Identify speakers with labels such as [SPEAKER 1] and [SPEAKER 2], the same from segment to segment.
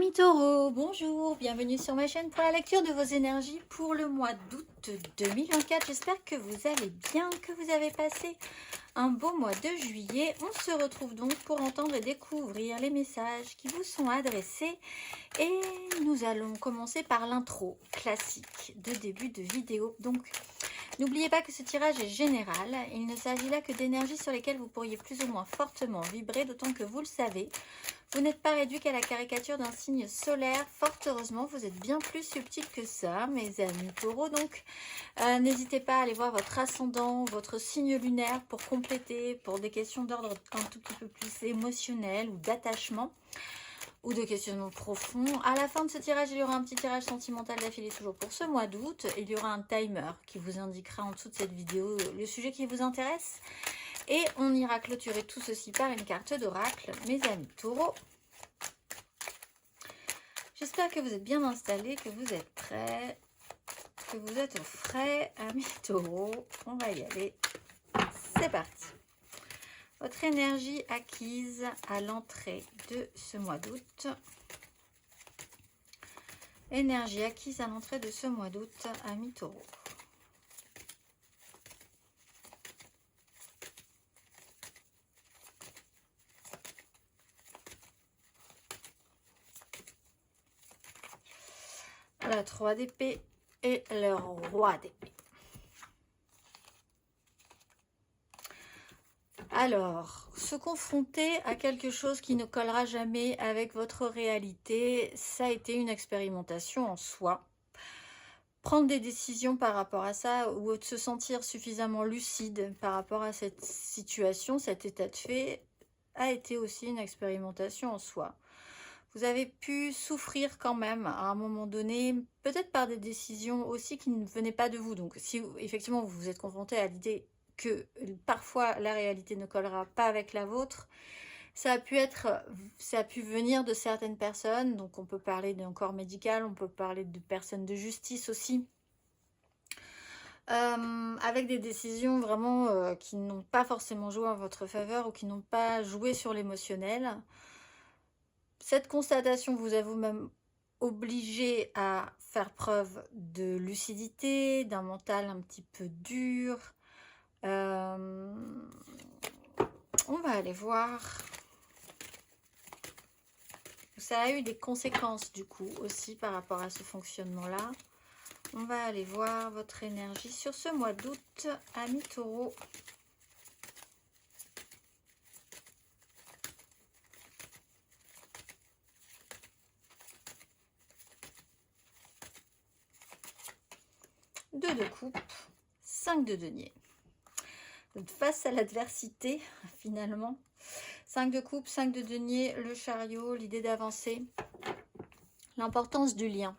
[SPEAKER 1] Amis taureaux, bonjour, bienvenue sur ma chaîne pour la lecture de vos énergies pour le mois d'août 2024. J'espère que vous allez bien, que vous avez passé un beau mois de juillet. On se retrouve donc pour entendre et découvrir les messages qui vous sont adressés. Et nous allons commencer par l'intro classique de début de vidéo. Donc, n'oubliez pas que ce tirage est général. Il ne s'agit là que d'énergies sur lesquelles vous pourriez plus ou moins fortement vibrer, d'autant que vous le savez, vous n'êtes pas réduit qu'à la caricature d'un signe solaire. Fort heureusement, vous êtes bien plus subtil que ça, mes amis taureaux. Donc, n'hésitez pas à aller voir votre ascendant, votre signe lunaire pour compléter, pour des questions d'ordre un tout petit peu plus émotionnel ou d'attachement ou de questionnement profond. À la fin de ce tirage, il y aura un petit tirage sentimental d'affilée toujours pour ce mois d'août. Il y aura un timer qui vous indiquera en dessous de cette vidéo le sujet qui vous intéresse. Et on ira clôturer tout ceci par une carte d'oracle, mes amis taureaux. J'espère que vous êtes bien installés, que vous êtes prêts, que vous êtes au frais, amis taureaux. On va y aller. C'est parti. Votre énergie acquise à l'entrée de ce mois d'août. Énergie acquise à l'entrée de ce mois d'août, amis taureaux. La 3 d'épée et le roi d'épée. Alors, se confronter à quelque chose qui ne collera jamais avec votre réalité, ça a été une expérimentation en soi. Prendre des décisions par rapport à ça ou de se sentir suffisamment lucide par rapport à cette situation, cet état de fait, a été aussi une expérimentation en soi. Vous avez pu souffrir quand même à un moment donné, peut-être par des décisions aussi qui ne venaient pas de vous. Donc si effectivement vous vous êtes confronté à l'idée que parfois la réalité ne collera pas avec la vôtre, ça a pu venir de certaines personnes. Donc on peut parler d'un corps médical, on peut parler de personnes de justice aussi. Avec des décisions vraiment qui n'ont pas forcément joué en votre faveur ou qui n'ont pas joué sur l'émotionnel. Cette constatation vous a vous-même obligé à faire preuve de lucidité, d'un mental un petit peu dur. On va aller voir. Ça a eu des conséquences du coup aussi par rapport à ce fonctionnement-là. On va aller voir votre énergie sur ce mois d'août, amis taureaux. Deux de coupe, 5 de denier. Face à l'adversité, finalement. 5 de coupe, 5 de denier, le chariot, l'idée d'avancer. L'importance du lien.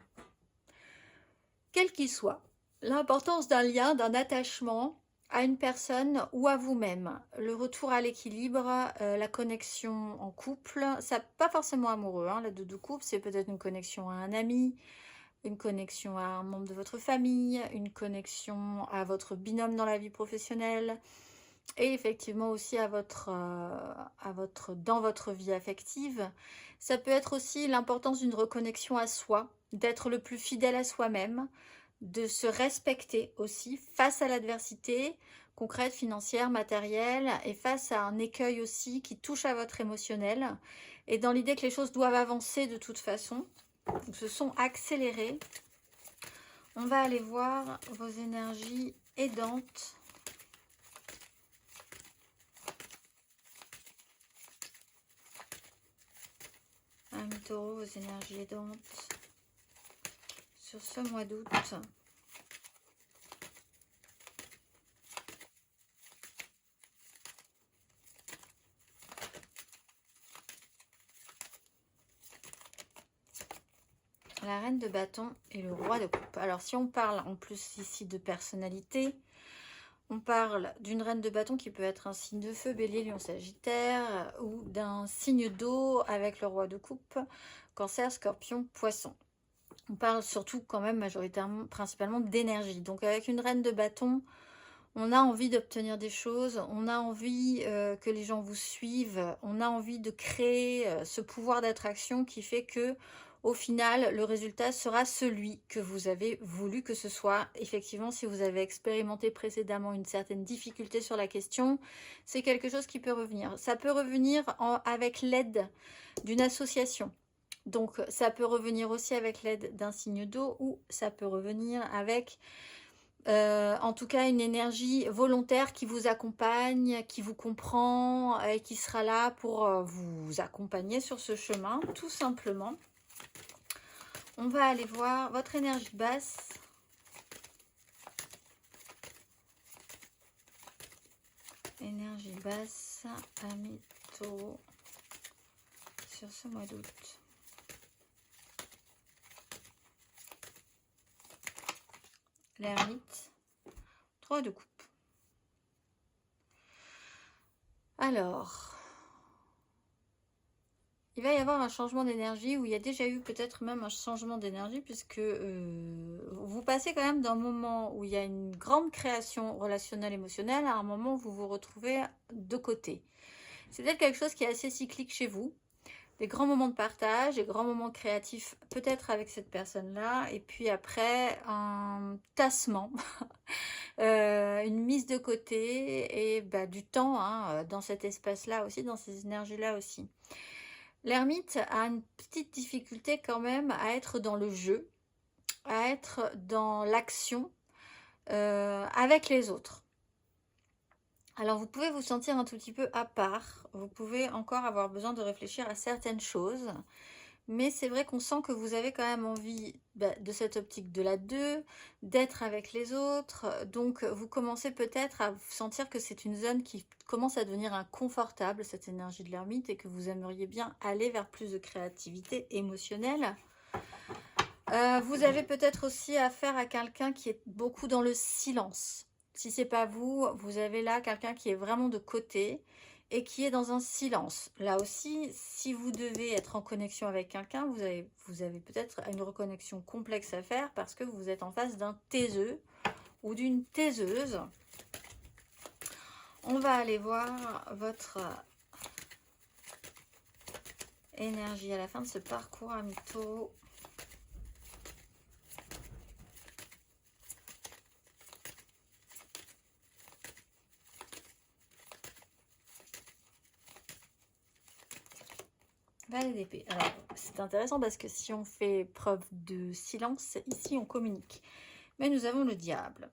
[SPEAKER 1] Quel qu'il soit. L'importance d'un lien, d'un attachement à une personne ou à vous-même. Le retour à l'équilibre, la connexion en couple. Ça pas forcément amoureux, hein, la 2 de coupe, c'est peut-être une connexion à un ami, une connexion à un membre de votre famille, une connexion à votre binôme dans la vie professionnelle et effectivement aussi dans votre vie affective. Ça peut être aussi l'importance d'une reconnexion à soi, d'être le plus fidèle à soi-même, de se respecter aussi face à l'adversité concrète, financière, matérielle et face à un écueil aussi qui touche à votre émotionnel et dans l'idée que les choses doivent avancer de toute façon. Se sont accélérés. On va aller voir vos énergies aidantes. Amis taureaux, vos énergies aidantes sur ce mois d'août. La reine de bâton et le roi de coupe. Alors si on parle en plus ici de personnalité, on parle d'une reine de bâton qui peut être un signe de feu, bélier, lion, sagittaire, ou d'un signe d'eau avec le roi de coupe, cancer, scorpion, poisson. On parle surtout quand même majoritairement, principalement d'énergie. Donc avec une reine de bâton, On a envie d'obtenir des choses, on a envie que les gens vous suivent, on a envie de créer ce pouvoir d'attraction qui fait que, au final, le résultat sera celui que vous avez voulu que ce soit. Effectivement, si vous avez expérimenté précédemment une certaine difficulté sur la question, c'est quelque chose qui peut revenir. Ça peut revenir avec l'aide d'une association. Donc, ça peut revenir aussi avec l'aide d'un signe d'eau ou ça peut revenir avec... en tout cas, une énergie volontaire qui vous accompagne, qui vous comprend et qui sera là pour vous accompagner sur ce chemin, tout simplement. On va aller voir votre énergie basse. Énergie basse, Amis Taureau, sur ce mois d'août. L'ermite, 3 de coupe. Alors, il va y avoir un changement d'énergie, où il y a déjà eu peut-être même un changement d'énergie, puisque vous passez quand même d'un moment où il y a une grande création relationnelle, émotionnelle, à un moment où vous vous retrouvez de côté. C'est peut-être quelque chose qui est assez cyclique chez vous. Des grands moments de partage, des grands moments créatifs, peut-être avec cette personne-là, et puis après, un tassement, une mise de côté, et du temps dans cet espace-là aussi, dans ces énergies-là aussi. L'ermite a une petite difficulté quand même à être dans le jeu, à être dans l'action avec les autres. Alors, vous pouvez vous sentir un tout petit peu à part, vous pouvez encore avoir besoin de réfléchir à certaines choses, mais c'est vrai qu'on sent que vous avez quand même envie de cette optique de la 2, d'être avec les autres, donc vous commencez peut-être à sentir que c'est une zone qui commence à devenir inconfortable, cette énergie de l'ermite, et que vous aimeriez bien aller vers plus de créativité émotionnelle. Vous avez peut-être aussi affaire à quelqu'un qui est beaucoup dans le silence. Si c'est pas vous, vous avez là quelqu'un qui est vraiment de côté et qui est dans un silence. Là aussi, si vous devez être en connexion avec quelqu'un, vous avez peut-être une reconnexion complexe à faire parce que vous êtes en face d'un taiseux ou d'une taiseuse. On va aller voir votre énergie à la fin de ce parcours, Amis Taureau. Valet d'épée. Alors, c'est intéressant parce que si on fait preuve de silence, ici on communique. Mais nous avons le diable.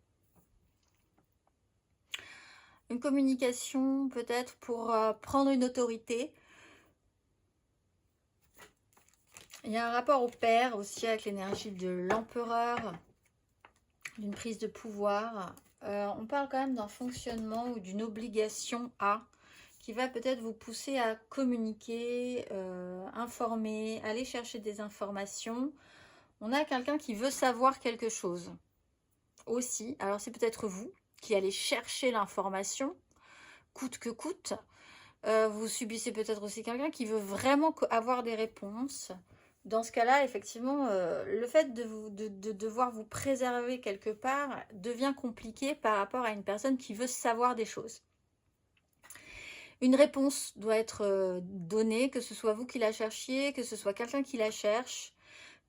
[SPEAKER 1] Une communication peut-être pour prendre une autorité. Il y a un rapport au père aussi avec l'énergie de l'empereur, d'une prise de pouvoir. On parle quand même d'un fonctionnement ou d'une obligation à... qui va peut-être vous pousser à communiquer, informer, aller chercher des informations. On a quelqu'un qui veut savoir quelque chose aussi. Alors c'est peut-être vous qui allez chercher l'information, coûte que coûte. Vous subissez peut-être aussi quelqu'un qui veut vraiment avoir des réponses. Dans ce cas-là, effectivement, le fait de devoir vous préserver quelque part devient compliqué par rapport à une personne qui veut savoir des choses. Une réponse doit être donnée, que ce soit vous qui la cherchiez, que ce soit quelqu'un qui la cherche.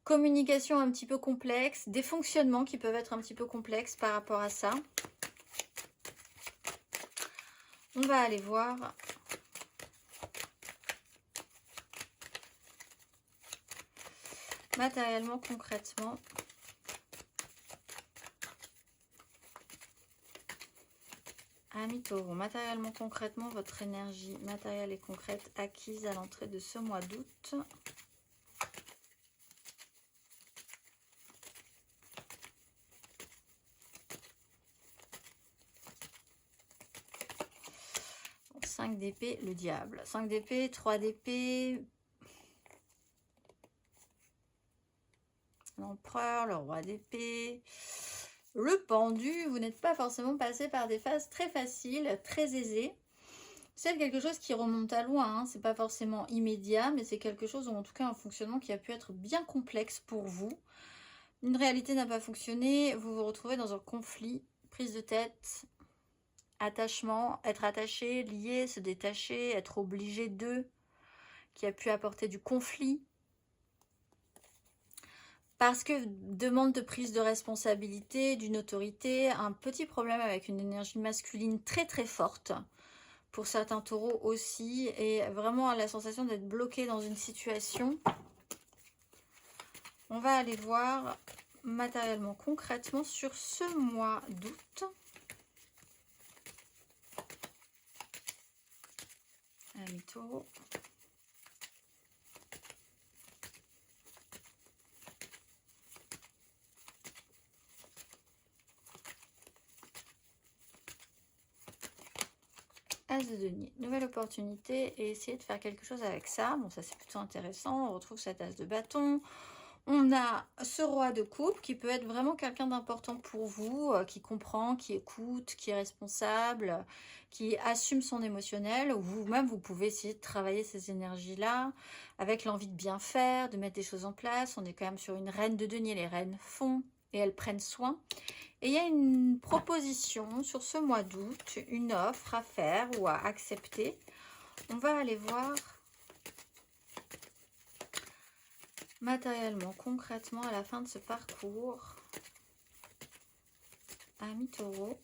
[SPEAKER 1] Communication un petit peu complexe, des fonctionnements qui peuvent être un petit peu complexes par rapport à ça. On va aller voir. Matériellement, concrètement. Amis Taureau, matériellement, concrètement, votre énergie matérielle et concrète acquise à l'entrée de ce mois d'août. Bon, 5 d'épée, le diable. 5 d'épée, 3 d'épée. L'empereur, le roi d'épée. Le pendu, vous n'êtes pas forcément passé par des phases très faciles, très aisées. C'est quelque chose qui remonte à loin, hein. C'est pas forcément immédiat, mais c'est quelque chose, ou en tout cas un fonctionnement qui a pu être bien complexe pour vous. Une réalité n'a pas fonctionné, vous vous retrouvez dans un conflit, prise de tête. attachement, être attaché, lié, se détacher, être obligé d'eux, qui a pu apporter du conflit. Parce que demande de prise de responsabilité, d'une autorité, un petit problème avec une énergie masculine très très forte. Pour certains taureaux aussi, et vraiment la sensation d'être bloqué dans une situation. On va aller voir matériellement, concrètement sur ce mois d'août. Amis taureaux. As de denier, nouvelle opportunité et essayer de faire quelque chose avec ça. Bon, ça c'est plutôt intéressant. On retrouve cette as de bâton. On a ce roi de coupe qui peut être vraiment quelqu'un d'important pour vous, qui comprend, qui écoute, qui est responsable, qui assume son émotionnel. Vous-même, vous pouvez essayer de travailler ces énergies-là avec l'envie de bien faire, de mettre des choses en place. On est quand même sur une reine de denier. Les reines font et elles prennent soin. Et il y a une proposition sur ce mois d'août, une offre à faire ou à accepter. On va aller voir matériellement, concrètement, à la fin de ce parcours. Amis taureaux.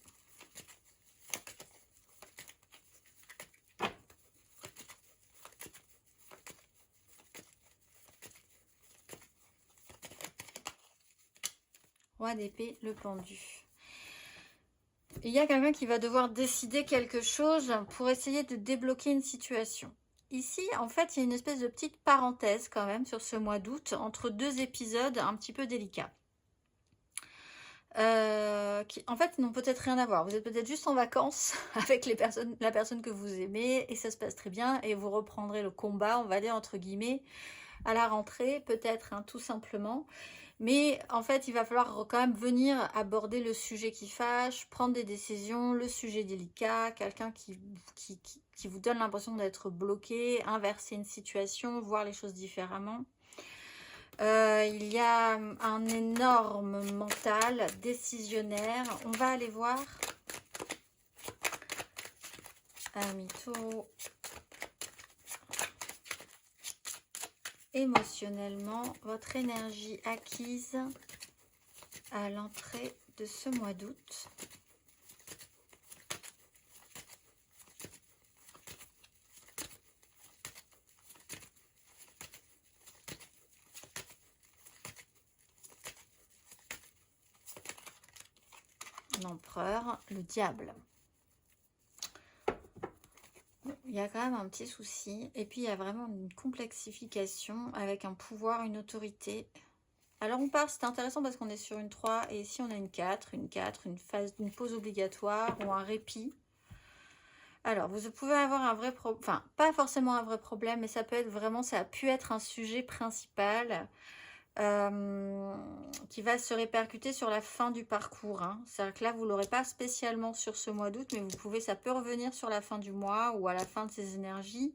[SPEAKER 1] Roi d'épée, le pendu. Il y a quelqu'un qui va devoir décider quelque chose pour essayer de débloquer une situation. Ici, en fait, il y a une espèce de petite parenthèse quand même sur ce mois d'août entre deux épisodes un petit peu délicats. Qui, en fait, n'ont peut-être rien à voir. Vous êtes peut-être juste en vacances avec la personne que vous aimez et ça se passe très bien et vous reprendrez le combat, on va dire entre guillemets, à la rentrée, peut-être, hein, tout simplement. Mais en fait, il va falloir quand même venir aborder le sujet qui fâche, prendre des décisions, le sujet délicat, quelqu'un qui vous donne l'impression d'être bloqué, inverser une situation, voir les choses différemment. Il y a un énorme mental décisionnaire. On va aller voir. Amis taureaux. Émotionnellement, votre énergie acquise à l'entrée de ce mois d'août. L'empereur, le diable. Il y a quand même un petit souci. Et puis, il y a vraiment une complexification avec un pouvoir, une autorité. Alors, on part, c'est intéressant parce qu'on est sur une 3 et ici, on a une 4, une phase d'une pause obligatoire ou un répit. Alors, vous pouvez avoir un vrai problème, enfin, pas forcément un vrai problème, mais ça peut être vraiment, ça a pu être un sujet principal qui va se répercuter sur la fin du parcours. Hein. C'est-à-dire que là, vous ne l'aurez pas spécialement sur ce mois d'août, mais vous pouvez, ça peut revenir sur la fin du mois ou à la fin de ces énergies.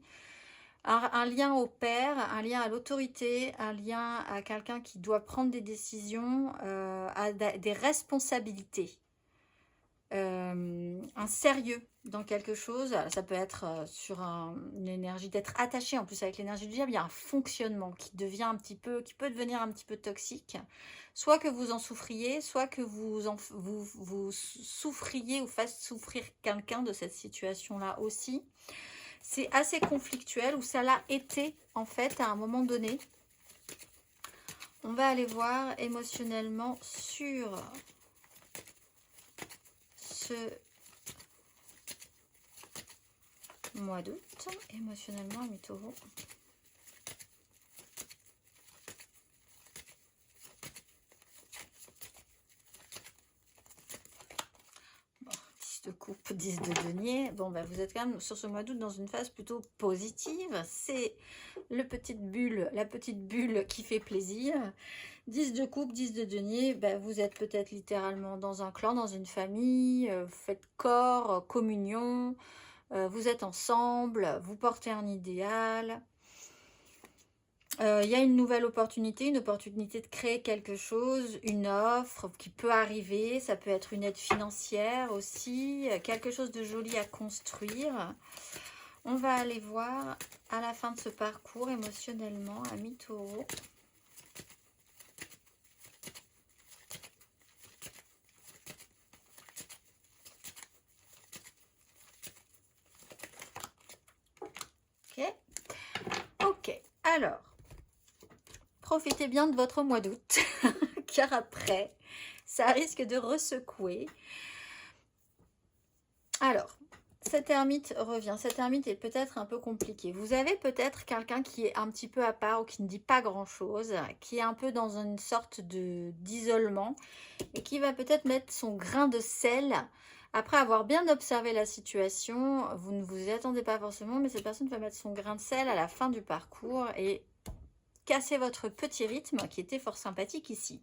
[SPEAKER 1] Un lien au père, un lien à l'autorité, un lien à quelqu'un qui doit prendre des décisions, à des responsabilités. Un sérieux dans quelque chose, ça peut être sur une énergie d'être attaché, en plus avec l'énergie du diable, il y a un fonctionnement qui devient un petit peu, qui peut devenir un petit peu toxique, soit que vous en souffriez, soit que vous souffriez ou fasse souffrir quelqu'un de cette situation-là aussi. C'est assez conflictuel, ou ça l'a été en fait à un moment donné. On va aller voir émotionnellement sur ce mois d'août, émotionnellement, amis taureaux. Bon, 10 de coupe, 10 de denier. Bon, ben, vous êtes quand même sur ce mois d'août dans une phase plutôt positive. C'est la petite bulle qui fait plaisir. 10 de coupe, 10 de denier, ben, vous êtes peut-être littéralement dans un clan, dans une famille, vous faites corps, communion, vous êtes ensemble, vous portez un idéal. Il y a une nouvelle opportunité, une opportunité de créer quelque chose, une offre qui peut arriver. Ça peut être une aide financière aussi, quelque chose de joli à construire. On va aller voir à la fin de ce parcours émotionnellement, amis taureaux. Ok. Ok. Alors, profitez bien de votre mois d'août, car après, ça risque de ressecouer. Alors, cette ermite revient. Cette ermite est peut-être un peu compliquée. Vous avez peut-être quelqu'un qui est un petit peu à part ou qui ne dit pas grand-chose, qui est un peu dans une sorte d'isolement et qui va peut-être mettre son grain de sel. Après avoir bien observé la situation, vous ne vous y attendez pas forcément, mais cette personne va mettre son grain de sel à la fin du parcours et casser votre petit rythme qui était fort sympathique ici.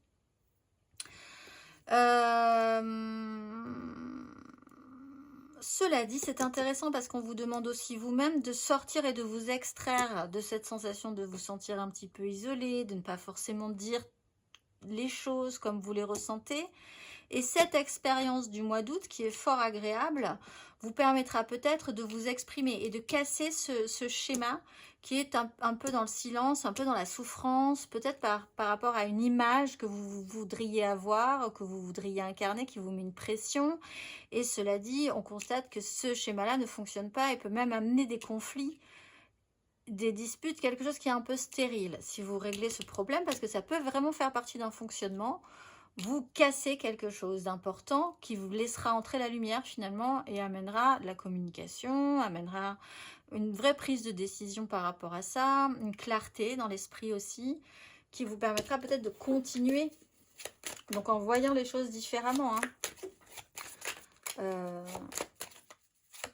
[SPEAKER 1] Cela dit, c'est intéressant parce qu'on vous demande aussi vous-même de sortir et de vous extraire de cette sensation de vous sentir un petit peu isolé, de ne pas forcément dire les choses comme vous les ressentez. Et cette expérience du mois d'août, qui est fort agréable, vous permettra peut-être de vous exprimer et de casser ce schéma qui est un peu dans le silence, un peu dans la souffrance, peut-être par rapport à une image que vous voudriez avoir, que vous voudriez incarner, qui vous met une pression. Et cela dit, on constate que ce schéma-là ne fonctionne pas et peut même amener des conflits, des disputes, quelque chose qui est un peu stérile. Si vous réglez ce problème, parce que ça peut vraiment faire partie d'un fonctionnement, vous cassez quelque chose d'important qui vous laissera entrer la lumière finalement et amènera de la communication, amènera une vraie prise de décision par rapport à ça, une clarté dans l'esprit aussi, qui vous permettra peut-être de continuer, donc en voyant les choses différemment,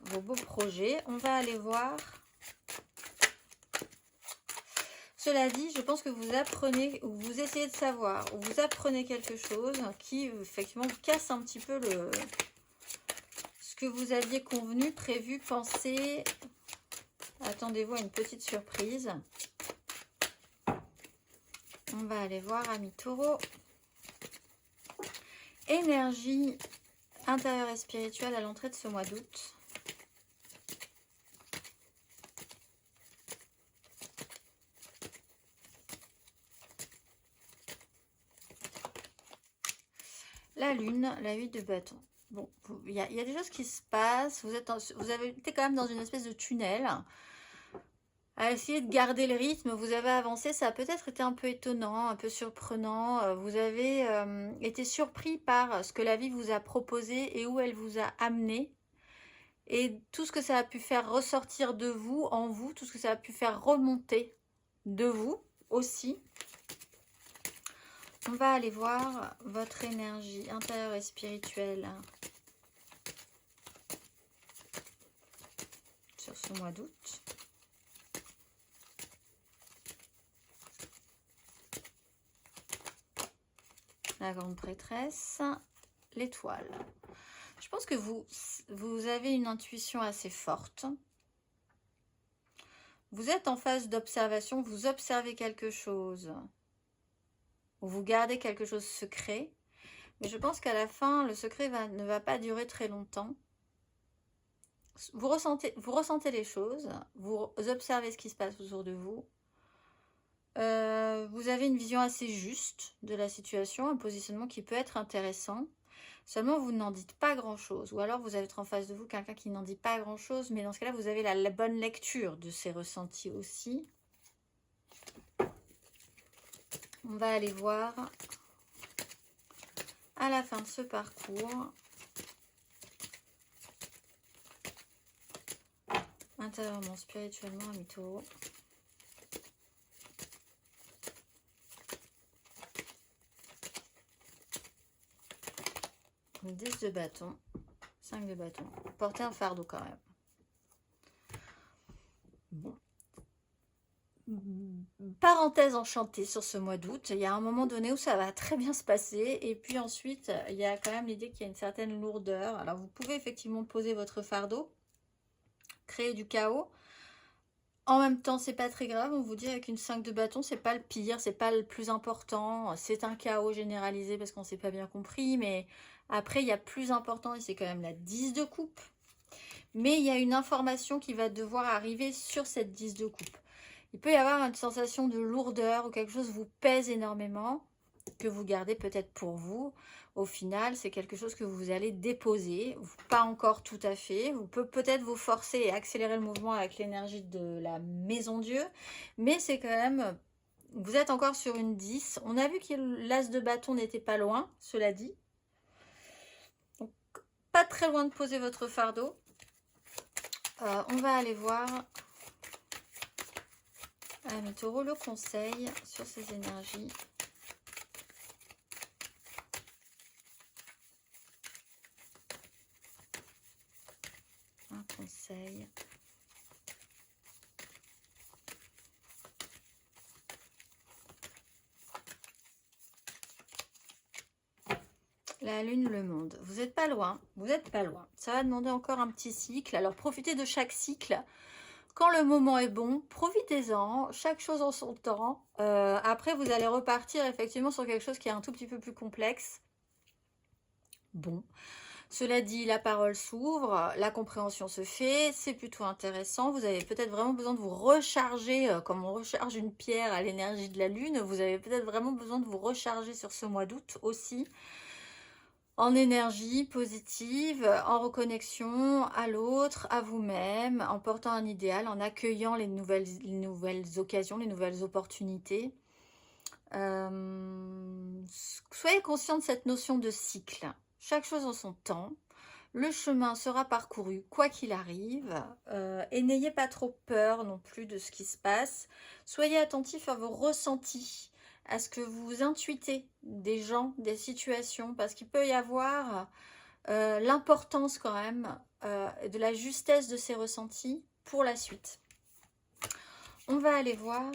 [SPEAKER 1] vos beaux projets. On va aller voir. Cela dit, je pense que vous apprenez, ou vous essayez de savoir, ou vous apprenez quelque chose qui, effectivement, vous casse un petit peu ce que vous aviez convenu, prévu, pensé. Attendez-vous à une petite surprise. On va aller voir, amis taureaux. Énergie intérieure et spirituelle à l'entrée de ce mois d'août. La lune, la 8 de bâton. Bon, il y a des choses qui se passent. Vous avez été quand même dans une espèce de tunnel à essayer de garder le rythme. Vous avez avancé, ça a peut-être été un peu étonnant, un peu surprenant. Vous avez été surpris par ce que la vie vous a proposé et où elle vous a amené. Et tout ce que ça a pu faire ressortir de vous, en vous, tout ce que ça a pu faire remonter de vous aussi. On va aller voir votre énergie intérieure et spirituelle sur ce mois d'août. La grande prêtresse, l'étoile. Je pense que vous avez une intuition assez forte. Vous êtes en phase d'observation, vous observez quelque chose. Ou vous gardez quelque chose secret. Mais je pense qu'à la fin, le secret ne va pas durer très longtemps. Vous ressentez les choses, vous observez ce qui se passe autour de vous. Vous avez une vision assez juste de la situation, un positionnement qui peut être intéressant. Seulement, vous n'en dites pas grand-chose. Ou alors, vous avez en face de vous quelqu'un qui n'en dit pas grand-chose. Mais dans ce cas-là, vous avez la bonne lecture de ces ressentis aussi. On va aller voir à la fin de ce parcours. Intérieurement, spirituellement, amis taureaux. Donc 10 de bâton, 5 de bâton. Portez un fardeau quand même. Bon. Parenthèse enchantée sur ce mois d'août. Il y a un moment donné où ça va très bien se passer. Et puis ensuite, il y a quand même l'idée qu'il y a une certaine lourdeur. Alors vous pouvez effectivement poser votre fardeau, créer du chaos. En même temps, c'est pas très grave, on vous dit avec une 5 de bâton, c'est pas le pire, c'est pas le plus important. C'est un chaos généralisé parce qu'on s'est pas bien compris, mais après, il y a plus important et c'est quand même la 10 de coupe. Mais il y a une information qui va devoir arriver sur cette 10 de coupe. Il peut y avoir une sensation de lourdeur ou quelque chose vous pèse énormément, que vous gardez peut-être pour vous. Au final, c'est quelque chose que vous allez déposer, pas encore tout à fait. Vous pouvez peut-être vous forcer et accélérer le mouvement avec l'énergie de la Maison Dieu, mais c'est quand même, vous êtes encore sur une 10. On a vu que l'as de bâton n'était pas loin, cela dit. Donc, pas très loin de poser votre fardeau. On va aller voir, Amis Taureau, le conseil sur ces énergies. Un conseil. La lune, le monde. Vous n'êtes pas loin, vous n'êtes pas loin. Ça va demander encore un petit cycle. Alors profitez de chaque cycle. Quand le moment est bon, profitez-en. Chaque chose en son temps. Après, vous allez repartir effectivement sur quelque chose qui est un tout petit peu plus complexe. Bon. Cela dit, la parole s'ouvre, la compréhension se fait, c'est plutôt intéressant. Vous avez peut-être vraiment besoin de vous recharger, comme on recharge une pierre à l'énergie de la lune. Vous avez peut-être vraiment besoin de vous recharger sur ce mois d'août aussi. En énergie positive, en reconnexion à l'autre, à vous-même, en portant un idéal, en accueillant les nouvelles occasions, les nouvelles opportunités. Soyez conscient de cette notion de cycle. Chaque chose en son temps. Le chemin sera parcouru quoi qu'il arrive. Et n'ayez pas trop peur non plus de ce qui se passe. Soyez attentifs à vos ressentis, à ce que vous intuitez des gens, des situations, parce qu'il peut y avoir l'importance quand même de la justesse de ces ressentis pour la suite. On va aller voir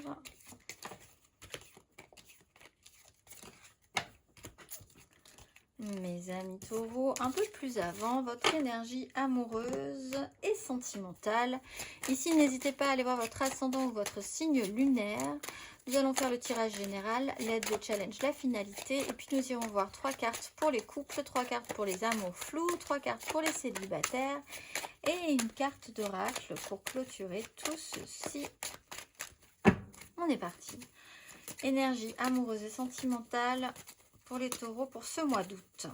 [SPEAKER 1] mes amis taureaux, un peu plus avant, votre énergie amoureuse et sentimentale. Ici, n'hésitez pas à aller voir votre ascendant ou votre signe lunaire. Nous allons faire le tirage général, l'aide de challenge, la finalité. Et puis nous irons voir 3 cartes pour les couples, 3 cartes pour les amours flous, 3 cartes pour les célibataires et une carte d'oracle pour clôturer tout ceci. On est parti. Énergie amoureuse et sentimentale pour les taureaux pour ce mois d'août.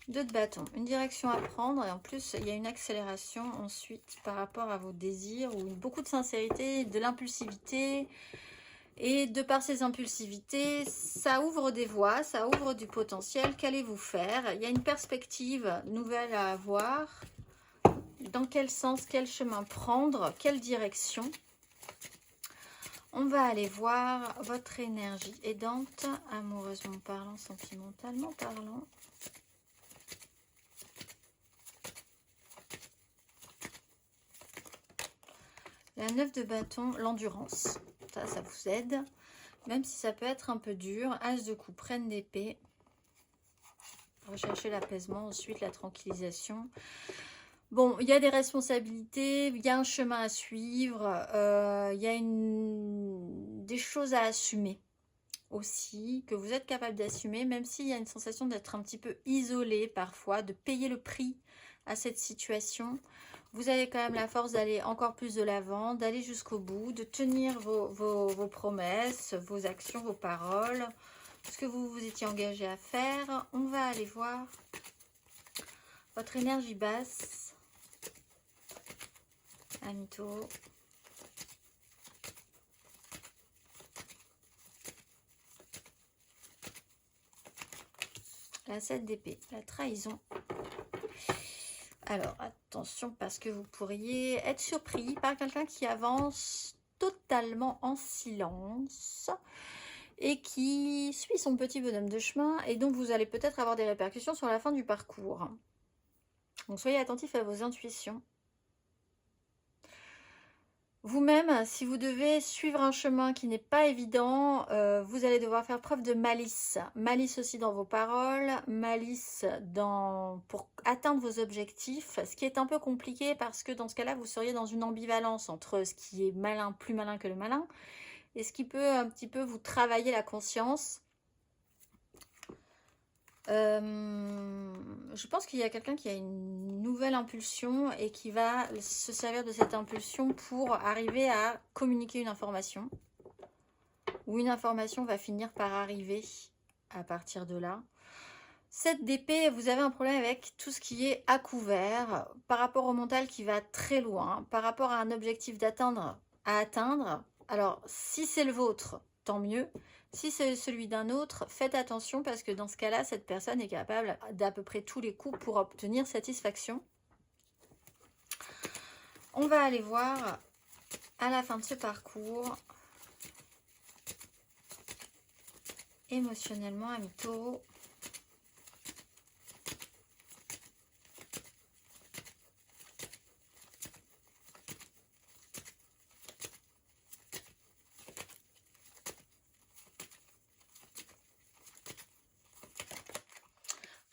[SPEAKER 1] Deux de bâton, une direction à prendre et en plus il y a une accélération ensuite par rapport à vos désirs ou beaucoup de sincérité, de l'impulsivité. Et de par ces impulsivités, ça ouvre des voies, ça ouvre du potentiel. Qu'allez-vous faire? Il y a une perspective nouvelle à avoir. Dans quel sens, quel chemin prendre, quelle direction? On va aller voir votre énergie aidante, amoureusement parlant, sentimentalement parlant. La 9 de bâton, l'endurance. Ça vous aide. Même si ça peut être un peu dur. As de coupe, reine d'épée. Rechercher l'apaisement, ensuite la tranquillisation. Bon, il y a des responsabilités, il y a un chemin à suivre, il y a des choses à assumer aussi, que vous êtes capable d'assumer, même s'il y a une sensation d'être un petit peu isolé parfois, de payer le prix à cette situation. Vous avez quand même la force d'aller encore plus de l'avant, d'aller jusqu'au bout, de tenir vos promesses, vos actions, vos paroles, ce que vous vous étiez engagé à faire. On va aller voir votre énergie basse. Amis taureaux. La 7 d'épée, la trahison. Alors, attention parce que vous pourriez être surpris par quelqu'un qui avance totalement en silence et qui suit son petit bonhomme de chemin et donc vous allez peut-être avoir des répercussions sur la fin du parcours. Donc, soyez attentifs à vos intuitions. Vous-même, si vous devez suivre un chemin qui n'est pas évident, vous allez devoir faire preuve de malice. Malice aussi dans vos paroles, malice pour atteindre vos objectifs, ce qui est un peu compliqué parce que dans ce cas-là, vous seriez dans une ambivalence entre ce qui est malin, plus malin que le malin, et ce qui peut un petit peu vous travailler la conscience. Je pense qu'il y a quelqu'un qui a une nouvelle impulsion et qui va se servir de cette impulsion pour arriver à communiquer une information. Ou une information va finir par arriver à partir de là. 7 d'épée, vous avez un problème avec tout ce qui est à couvert, par rapport au mental qui va très loin, par rapport à un objectif à atteindre. Alors, si c'est le vôtre, tant mieux. Si c'est celui d'un autre, faites attention parce que dans ce cas-là, cette personne est capable d'à peu près tous les coups pour obtenir satisfaction. On va aller voir à la fin de ce parcours, émotionnellement, ami Taureau.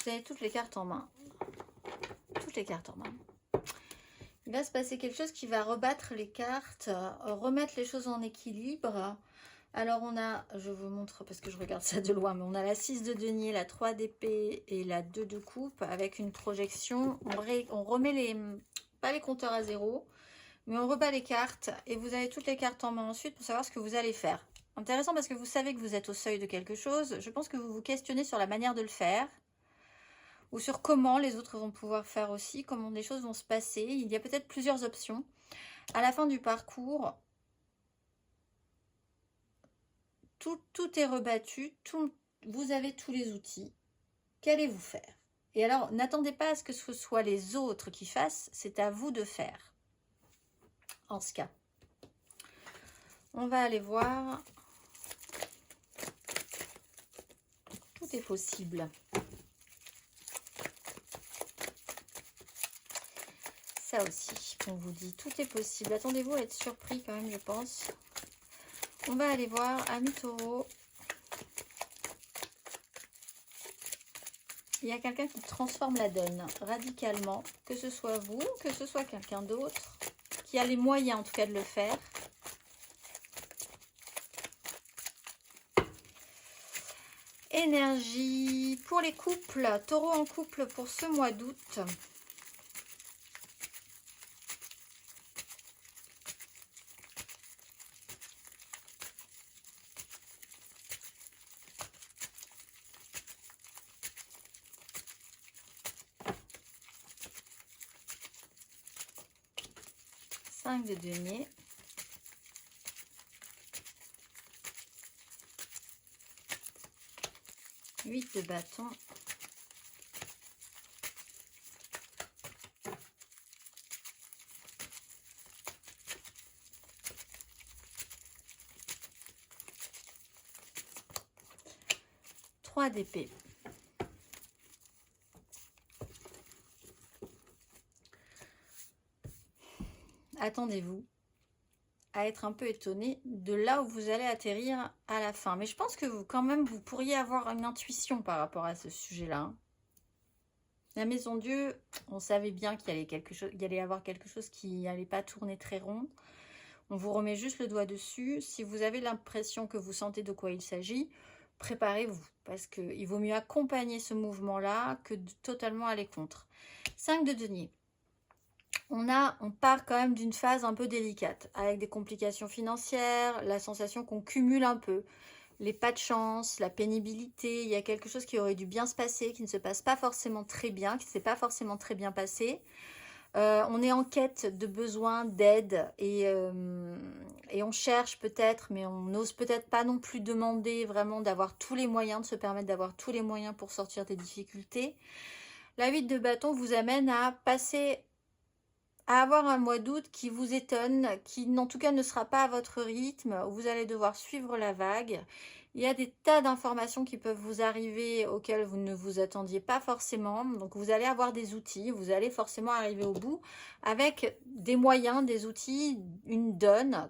[SPEAKER 1] Vous avez toutes les cartes en main. Toutes les cartes en main. Il va se passer quelque chose qui va rebattre les cartes, remettre les choses en équilibre. Alors on a, je vous montre parce que je regarde ça de loin, mais on a la 6 de denier, la 3 d'épée et la 2 de coupe avec une projection. On remet pas les compteurs à zéro, mais on rebat les cartes et vous avez toutes les cartes en main ensuite pour savoir ce que vous allez faire. Intéressant parce que vous savez que vous êtes au seuil de quelque chose. Je pense que vous vous questionnez sur la manière de le faire. Ou sur comment les autres vont pouvoir faire aussi, comment les choses vont se passer. Il y a peut-être plusieurs options. À la fin du parcours, tout est rebattu, vous avez tous les outils. Qu'allez-vous faire? Et alors, n'attendez pas à ce que ce soit les autres qui fassent, c'est à vous de faire. En ce cas, on va aller voir. Tout est possible. Ça aussi, on vous dit, tout est possible. Attendez-vous à être surpris quand même, je pense. On va aller voir, ami Taureau. Il y a quelqu'un qui transforme la donne radicalement, que ce soit vous, que ce soit quelqu'un d'autre, qui a les moyens en tout cas de le faire. Énergie pour les couples, Taureau en couple pour ce mois d'août. De denier, 8 de bâton, 3 d'épée. Attendez-vous à être un peu étonné de là où vous allez atterrir à la fin. Mais je pense que vous, quand même, vous pourriez avoir une intuition par rapport à ce sujet-là. La maison Dieu, on savait bien qu'il y allait avoir quelque chose qui n'allait pas tourner très rond. On vous remet juste le doigt dessus. Si vous avez l'impression que vous sentez de quoi il s'agit, préparez-vous. Parce qu'il vaut mieux accompagner ce mouvement-là que de totalement aller contre. 5 de denier. On part quand même d'une phase un peu délicate, avec des complications financières, la sensation qu'on cumule un peu, les pas de chance, la pénibilité, il y a quelque chose qui aurait dû bien se passer, qui ne se passe pas forcément très bien, qui ne s'est pas forcément très bien passé. On est en quête de besoin, d'aide, et on cherche peut-être, mais on n'ose peut-être pas non plus demander vraiment d'avoir tous les moyens, de se permettre d'avoir tous les moyens pour sortir des difficultés. La 8 de bâton vous amène à passer à avoir un mois d'août qui vous étonne, qui en tout cas ne sera pas à votre rythme, où vous allez devoir suivre la vague Il y a des tas d'informations qui peuvent vous arriver auxquelles vous ne vous attendiez pas forcément. Donc, vous allez avoir des outils. Vous allez forcément arriver au bout avec des moyens, des outils, une donne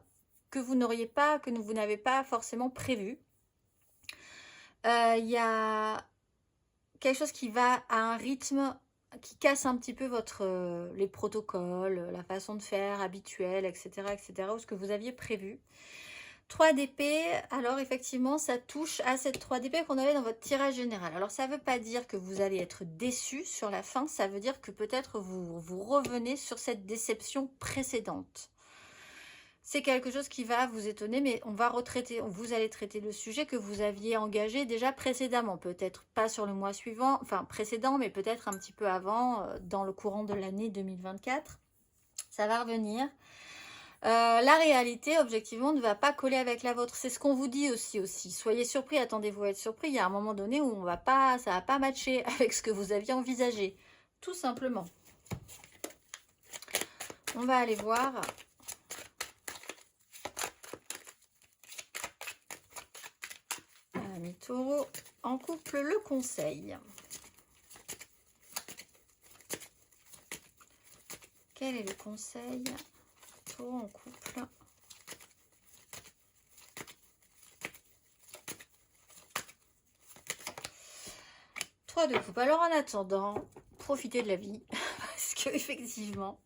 [SPEAKER 1] que vous n'auriez pas, que vous n'avez pas forcément prévu. Il y a quelque chose qui va à un rythme qui casse un petit peu les protocoles, la façon de faire habituelle, etc., ou ce que vous aviez prévu. 3 d'épée, alors effectivement, ça touche à cette 3 d'épée qu'on avait dans votre tirage général. Alors, ça ne veut pas dire que vous allez être déçu sur la fin, ça veut dire que peut-être vous revenez sur cette déception précédente. C'est quelque chose qui va vous étonner, mais vous allez traiter le sujet que vous aviez engagé déjà précédemment. Peut-être pas sur le mois suivant, enfin précédent, mais peut-être un petit peu avant, dans le courant de l'année 2024. Ça va revenir. La réalité, objectivement, ne va pas coller avec la vôtre. C'est ce qu'on vous dit aussi. Soyez surpris, attendez-vous à être surpris. Il y a un moment donné où ça va pas matcher avec ce que vous aviez envisagé. Tout simplement. On va aller voir... Ami Taureau, en couple, le conseil. Quel est le conseil Taureau en couple? Trois de coupe. Alors en attendant, profitez de la vie parce que effectivement,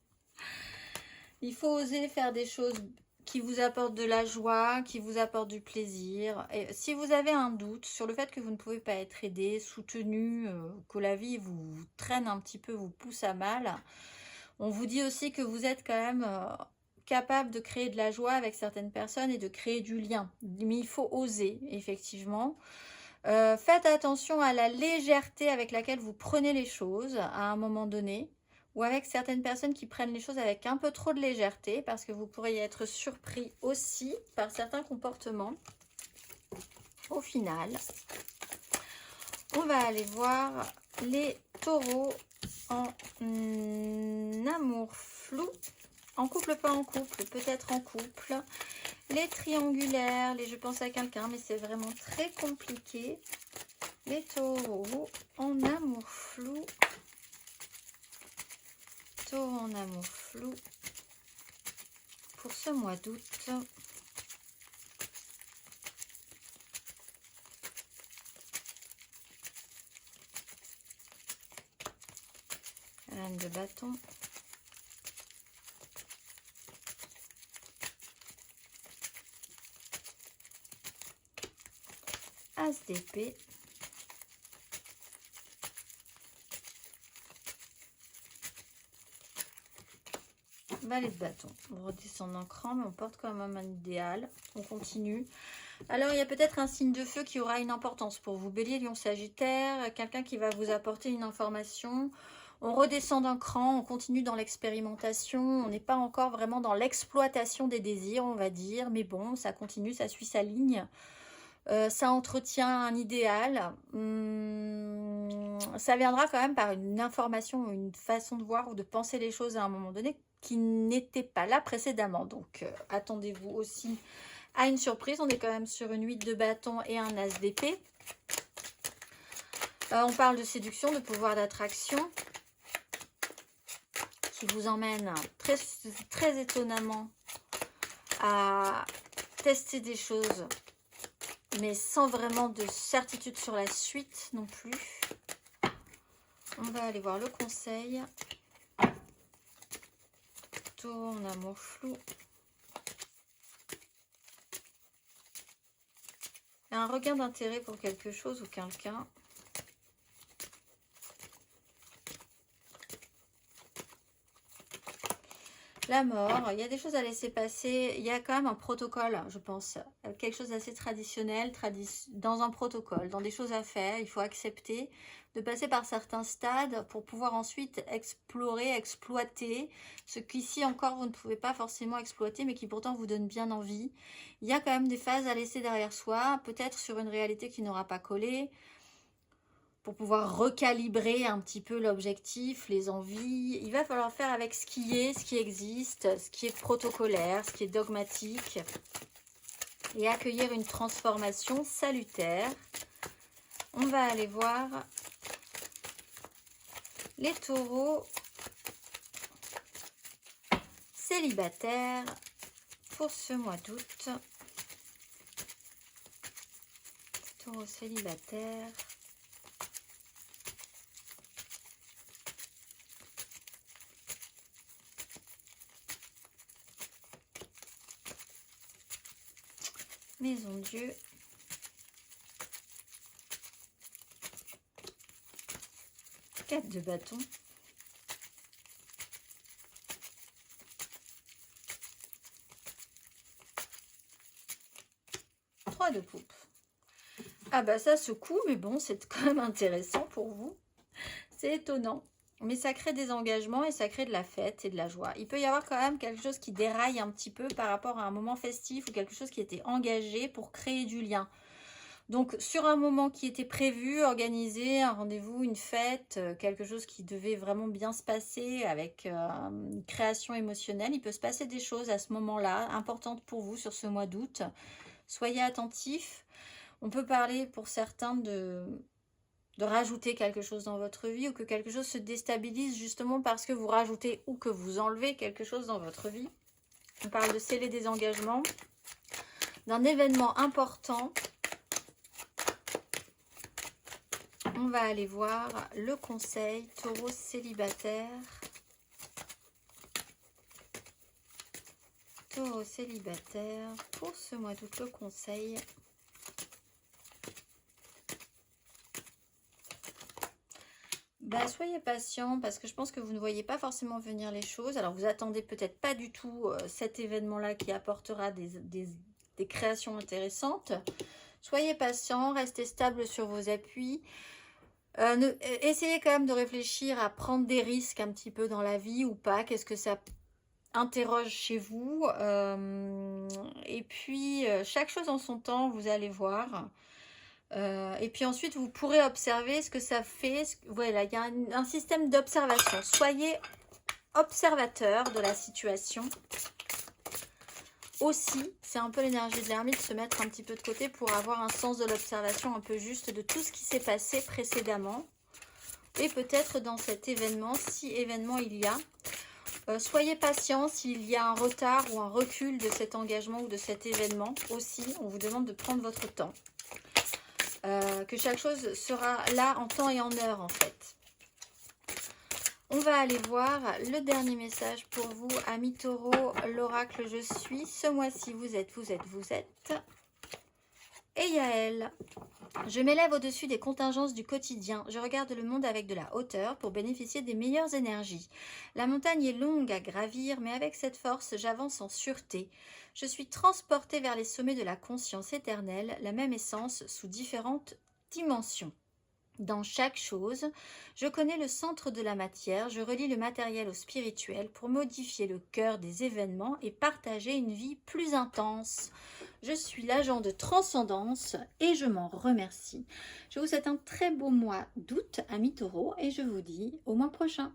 [SPEAKER 1] il faut oser faire des choses qui vous apportent de la joie, qui vous apportent du plaisir. Et si vous avez un doute sur le fait que vous ne pouvez pas être aidé, soutenu, que la vie vous traîne un petit peu, vous pousse à mal, on vous dit aussi que vous êtes quand même capable de créer de la joie avec certaines personnes et de créer du lien. Mais il faut oser, effectivement. Faites attention à la légèreté avec laquelle vous prenez les choses à un moment donné, ou avec certaines personnes qui prennent les choses avec un peu trop de légèreté, parce que vous pourriez être surpris aussi par certains comportements. Au final, on va aller voir les taureaux en amour flou, en couple, pas en couple, peut-être en couple. Les triangulaires, je pense à quelqu'un, mais c'est vraiment très compliqué. Les taureaux en amour flou. Taureau en amour flou pour ce mois d'août. Reine de bâton. As d'épée. Valet de bâton. On redescend en cran, mais on porte quand même un idéal. On continue. Alors, il y a peut-être un signe de feu qui aura une importance pour vous. Bélier, Lion, Sagittaire. Quelqu'un qui va vous apporter une information. On redescend d'un cran, on continue dans l'expérimentation. On n'est pas encore vraiment dans l'exploitation des désirs, on va dire. Mais bon, ça continue, ça suit sa ligne. Ça entretient un idéal. Ça viendra quand même par une information, une façon de voir ou de penser les choses à un moment donné qui n'était pas là précédemment. Donc, attendez-vous aussi à une surprise. On est quand même sur une 8 de bâton et un as d'épée. On parle de séduction, de pouvoir d'attraction qui vous emmène très, très étonnamment à tester des choses, mais sans vraiment de certitude sur la suite non plus. On va aller voir le conseil. Taureau en amour flou. Un regain d'intérêt pour quelque chose ou quelqu'un. La mort, il y a des choses à laisser passer. Il y a quand même un protocole, je pense. Quelque chose d'assez traditionnel, dans un protocole, dans des choses à faire. Il faut accepter de passer par certains stades pour pouvoir ensuite explorer, exploiter ce qu'ici encore vous ne pouvez pas forcément exploiter, mais qui pourtant vous donne bien envie. Il y a quand même des phases à laisser derrière soi, peut-être sur une réalité qui n'aura pas collé, pour pouvoir recalibrer un petit peu l'objectif, les envies. Il va falloir faire avec ce qui est, ce qui existe, ce qui est protocolaire, ce qui est dogmatique. et accueillir une transformation salutaire. On va aller voir les taureaux célibataires pour ce mois d'août. Taureaux célibataires. Maison Dieu. Quatre de bâton. Trois de poupe. Ah bah ça secoue, mais bon, c'est quand même intéressant pour vous. C'est étonnant. Mais ça crée des engagements et ça crée de la fête et de la joie. Il peut y avoir quand même quelque chose qui déraille un petit peu par rapport à un moment festif ou quelque chose qui était engagé pour créer du lien. Donc, sur un moment qui était prévu, organiser un rendez-vous, une fête, quelque chose qui devait vraiment bien se passer avec une création émotionnelle, il peut se passer des choses à ce moment-là, importantes pour vous sur ce mois d'août. Soyez attentifs. On peut parler pour certains de rajouter quelque chose dans votre vie ou que quelque chose se déstabilise justement parce que vous rajoutez ou que vous enlevez quelque chose dans votre vie. On parle de sceller des engagements, d'un événement important. On va aller voir le conseil taureau célibataire. Taureau célibataire pour ce mois d'août, le conseil. Bah, soyez patient parce que je pense que vous ne voyez pas forcément venir les choses. Alors vous attendez peut-être pas du tout cet événement-là qui apportera des créations intéressantes. Soyez patient, restez stable sur vos appuis. Essayez quand même de réfléchir à prendre des risques un petit peu dans la vie ou pas. Qu'est-ce que ça interroge chez vous? Et puis, chaque chose en son temps, vous allez voir. Et puis ensuite, vous pourrez observer ce que ça fait. Voilà, il y a un système d'observation. Soyez observateur de la situation. Aussi, c'est un peu l'énergie de l'ermite, se mettre un petit peu de côté pour avoir un sens de l'observation un peu juste de tout ce qui s'est passé précédemment. Et peut-être dans cet événement, si événement il y a. Soyez patient s'il y a un retard ou un recul de cet engagement ou de cet événement. Aussi, on vous demande de prendre votre temps. Que chaque chose sera là en temps et en heure en fait. On va aller voir le dernier message pour vous, amis taureaux, l'oracle je suis. Ce mois-ci, vous êtes. Et Yael, je m'élève au-dessus des contingences du quotidien. Je regarde le monde avec de la hauteur pour bénéficier des meilleures énergies. La montagne est longue à gravir, mais avec cette force, j'avance en sûreté. Je suis transportée vers les sommets de la conscience éternelle, la même essence sous différentes dimensions. Dans chaque chose, je connais le centre de la matière, je relie le matériel au spirituel pour modifier le cœur des événements et partager une vie plus intense. Je suis l'agent de transcendance et je m'en remercie. Je vous souhaite un très beau mois d'août, amis taureaux, et je vous dis au mois prochain.